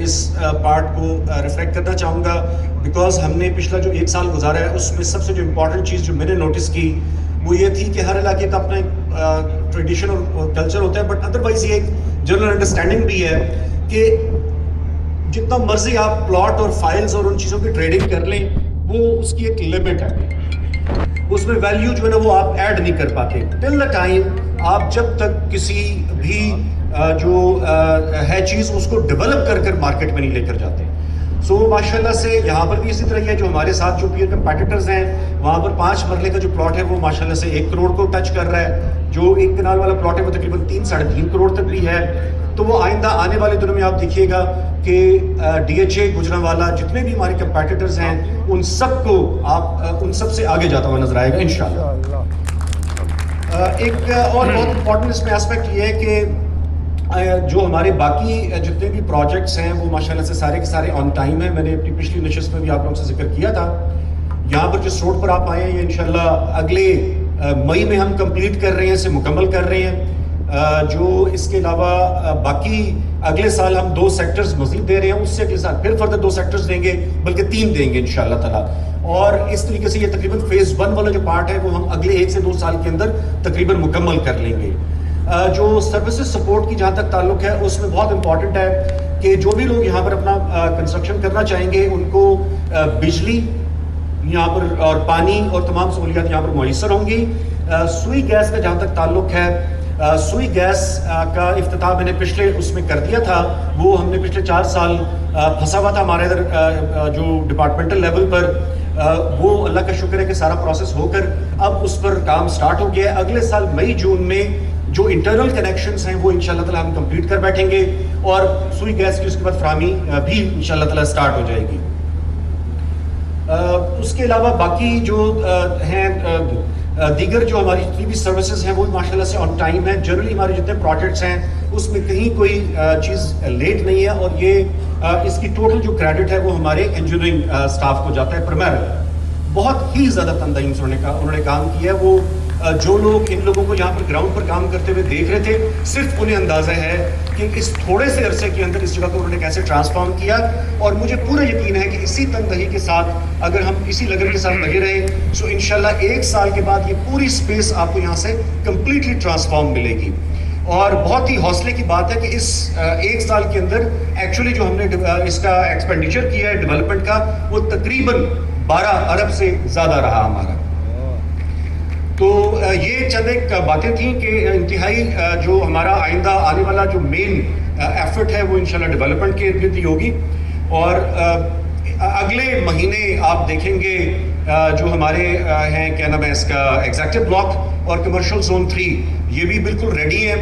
اس part کو reflect کرنا چاہوں گا بیکاز ہم نے پچھلا جو 1 سال گزارا ہے اس میں سب سے جو امپورٹنٹ چیز جو میں نے نوٹس کی وہ یہ تھی کہ ہر علاقے کا اپنا ایک ٹریڈیشن اور کلچر ہوتا ہے، بٹ ادروائز یہ ایک جنرل انڈرسٹینڈنگ بھی ہے کہ جتنا مرضی آپ پلاٹ اور فائلز اور ان چیزوں کی ٹریڈنگ کر لیں وہ اس کی ایک لمٹ ہے، اس میں ویلیو جو ہے نا وہ آپ ایڈ نہیں کر پاتے ٹل دا ٹائم آپ جب تک کسی بھی جو ہے چیز اس کو ڈیولپ کر مارکیٹ میں نہیں لے کر جاتے. سو ماشاءاللہ سے یہاں پر بھی اسی طرح ہی ہے، جو ہمارے ساتھ جو پیئر کمپیٹیٹرز ہیں وہاں پر 5 مرلے کا جو پلاٹ ہے وہ ماشاءاللہ سے 1 کروڑ کو ٹچ کر رہا ہے، جو 1 کنال والا پلاٹ ہے وہ تقریباً 3-3.5 کروڑ تک بھی ہے. تو وہ آئندہ آنے والے دنوں میں آپ دیکھیے گا کہ ڈی ایچ اے گجرانوالہ جتنے بھی ہمارے کمپیٹیٹرز ہیں ان سب کو آپ ان سب سے آگے جاتا ہوا نظر آئے گا انشاءاللہ. ایک اور بہت امپورٹنٹ اس میں اسپیکٹ یہ ہے کہ جو ہمارے باقی جتنے بھی پروجیکٹس ہیں وہ ماشاءاللہ سے سارے کے سارے آن ٹائم ہیں. میں نے اپنی پچھلی نشست میں بھی آپ لوگوں سے ذکر کیا تھا. یہاں پر جس روڈ پر آپ آئے ہیں یہ انشاءاللہ اگلے مئی میں ہم کمپلیٹ کر رہے ہیں، اسے مکمل کر رہے ہیں. جو اس کے علاوہ باقی اگلے سال ہم 2 سیکٹرز مزید دے رہے ہیں، اس سے اگلے سال پھر فردر 2 سیکٹرز دیں گے، بلکہ 3 دیں گے انشاءاللہ تعالیٰ. اور اس طریقے سے یہ تقریباً فیز 1 والا جو پارٹ ہے وہ ہم اگلے 1 سے 2 سال کے اندر تقریباً مکمل کر لیں گے. جو سروسز سپورٹ کی جہاں تک تعلق ہے اس میں بہت امپورٹنٹ ہے کہ جو بھی لوگ یہاں پر اپنا کنسٹرکشن کرنا چاہیں گے ان کو بجلی یہاں پر اور پانی اور تمام سہولیات یہاں پر میسر ہوں گی. سوئی گیس کا جہاں تک تعلق ہے، سوئی گیس کا افتتاح میں نے پچھلے اس میں کر دیا تھا. وہ ہم نے پچھلے 4 سال پھنسا ہوا تھا ہمارے ادھر جو ڈپارٹمنٹل لیول پر. وہ اللہ کا شکر ہے کہ سارا پروسیس ہو کر اب اس پر کام سٹارٹ ہو گیا ہے. اگلے سال مئی جون میں جو انٹرنل کنیکشنز ہیں وہ انشاءاللہ تعالیٰ ہم کمپلیٹ کر بیٹھیں گے اور سوئی گیس کی اس کے بعد فراہمی بھی انشاءاللہ تعالیٰ سٹارٹ ہو جائے گی. اس کے علاوہ باقی جو ہیں دیگر جو ہماری جتنی بھی سروسز ہیں وہ ماشاءاللہ سے آن ٹائم ہیں. جنرلی ہمارے جتنے پروجیکٹس ہیں اس میں کہیں کوئی چیز لیٹ نہیں ہے، اور یہ اس کی ٹوٹل جو کریڈٹ ہے وہ ہمارے انجینئرنگ سٹاف کو جاتا ہے. پرمیرلی بہت ہی زیادہ تندہی سے انہوں نے کام کیا ہے. وہ جو لوگ ان لوگوں کو یہاں پر گراؤنڈ پر کام کرتے ہوئے دیکھ رہے تھے صرف انہیں اندازہ ہے کہ اس تھوڑے سے عرصے کے اندر اس جگہ کو انہوں نے کیسے ٹرانسفارم کیا. اور مجھے پورا یقین ہے کہ اسی تندہی کے ساتھ اگر ہم اسی لگن کے ساتھ لگے رہے سو انشاءاللہ 1 سال کے بعد یہ پوری اسپیس آپ کو یہاں سے کمپلیٹلی ٹرانسفارم ملے گی. اور بہت ہی حوصلے کی بات ہے کہ اس 1 سال کے اندر ایکچولی جو ہم نے اس کا ایکسپینڈیچر کیا ہے ڈیولپمنٹ کا وہ تقریباً 12 ارب سے زیادہ رہا ہمارا. تو یہ چند ایک باتیں تھیں کہ انتہائی جو ہمارا آئندہ آنے والا جو مین ایفرٹ ہے وہ انشاءاللہ ڈیولپمنٹ کے ارد ہوگی. اور اگلے مہینے آپ دیکھیں گے جو ہمارے ہیں کیا نام ہے اس کا ایگزیکٹو بلاک اور کمرشل زون 3 یہ بھی بالکل ریڈی ہیں.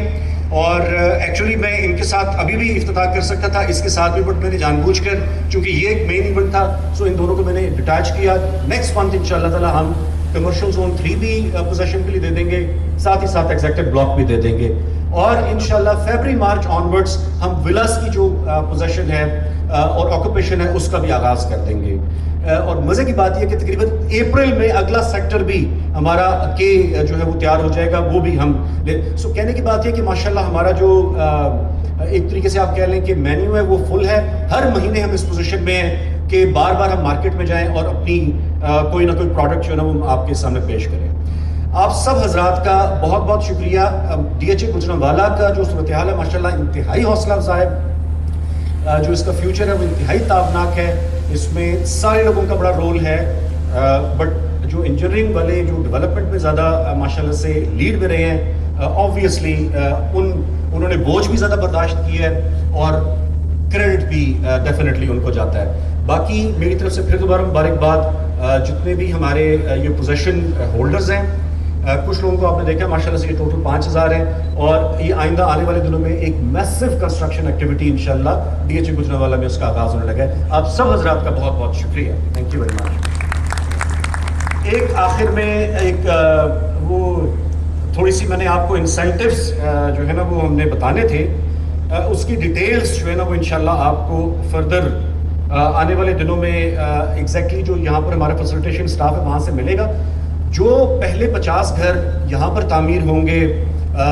اور ایکچولی میں ان کے ساتھ ابھی بھی افتتاح کر سکتا تھا اس کے ساتھ بھی، بٹ میں نے جان بوجھ کر چونکہ یہ ایک مین ایونٹ تھا سو ان دونوں کو میں نے ڈیٹیچ کیا. نیکسٹ منتھ انشاءاللہ تعالیٰ ہم کمرشل زون 3 بھی پوزیشن کے لیے دے دیں گے، ساتھ ہی ساتھ ایگزیکٹو بلاک بھی دے دیں گے. اور انشاءاللہ فیبری مارچ آنورڈز ہم ولاس کی جو پوزیشن ہے اور آکوپیشن ہے اس کا بھی آغاز کر دیں گے. اور مزے کی بات یہ کہ تقریباً اپریل میں اگلا سیکٹر بھی ہمارا کے جو ہے وہ تیار ہو جائے گا، وہ بھی ہم سو کہنے کی بات یہ کہ ماشاءاللہ ہمارا جو ایک طریقے سے آپ کہہ لیں کہ مینیو ہے وہ فل ہے. ہر مہینے ہم اس پوزیشن میں ہیں کہ بار بار ہم مارکیٹ میں جائیں اور اپنی کوئی نہ کوئی پروڈکٹ جو ہے نا وہ آپ کے سامنے پیش کریں. آپ سب حضرات کا بہت بہت شکریہ. ڈی ایچ اے گجرانوالہ کا جو صورتحال ہے ماشاءاللہ انتہائی حوصلہ افزا ہے. جو اس کا فیوچر ہے وہ انتہائی تابناک ہے. اس میں سارے لوگوں کا بڑا رول ہے، بٹ جو انجینئرنگ والے جو ڈیولپمنٹ میں زیادہ ماشاءاللہ سے لیڈ میں رہے ہیں آبویسلی انہوں نے بوجھ بھی زیادہ برداشت کیا ہے اور کریڈٹ بھی ڈیفینیٹلی ان کو جاتا ہے. باقی میری طرف سے پھر دوبارہ مبارکباد جتنے بھی ہمارے یہ پوزیشن ہولڈرز ہیں. کچھ لوگوں کو آپ نے دیکھا ماشاءاللہ سے یہ ٹوٹل 5000 ہیں اور یہ آئندہ آنے والے دنوں میں ایک میسو کنسٹرکشن ایکٹیویٹی انشاءاللہ ڈی ایچ اے گجرانوالہ میں اس کا آغاز ہونے لگا ہے. آپ سب حضرات کا بہت بہت شکریہ. Thank you very much. ایک آخر میں ایک وہ تھوڑی سی میں نے آپ کو انسینٹیوز جو ہے نا وہ ہم نے بتانے تھے، اس کی ڈیٹیلز جو ہے نا وہ انشاءاللہ آپ کو فردر آنے والے دنوں میں ایگزیکٹلی جو یہاں پر ہمارا فیسلٹیشن سٹاف ہے وہاں سے ملے گا. جو پہلے 50 گھر یہاں پر تعمیر ہوں گے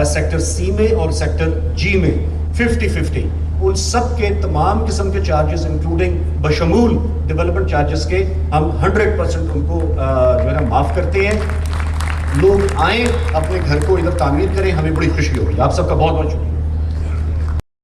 سیکٹر سی میں اور سیکٹر جی میں 50-50 ان سب کے تمام قسم کے چارجز انکلوڈنگ بشمول ڈیولپمنٹ چارجز کے ہم 100% ان کو جو ہے نا معاف کرتے ہیں. لوگ آئیں اپنے گھر کو ادھر تعمیر کریں, ہمیں بڑی خوشی ہوگی. آپ سب کا بہت بہت شکریہ.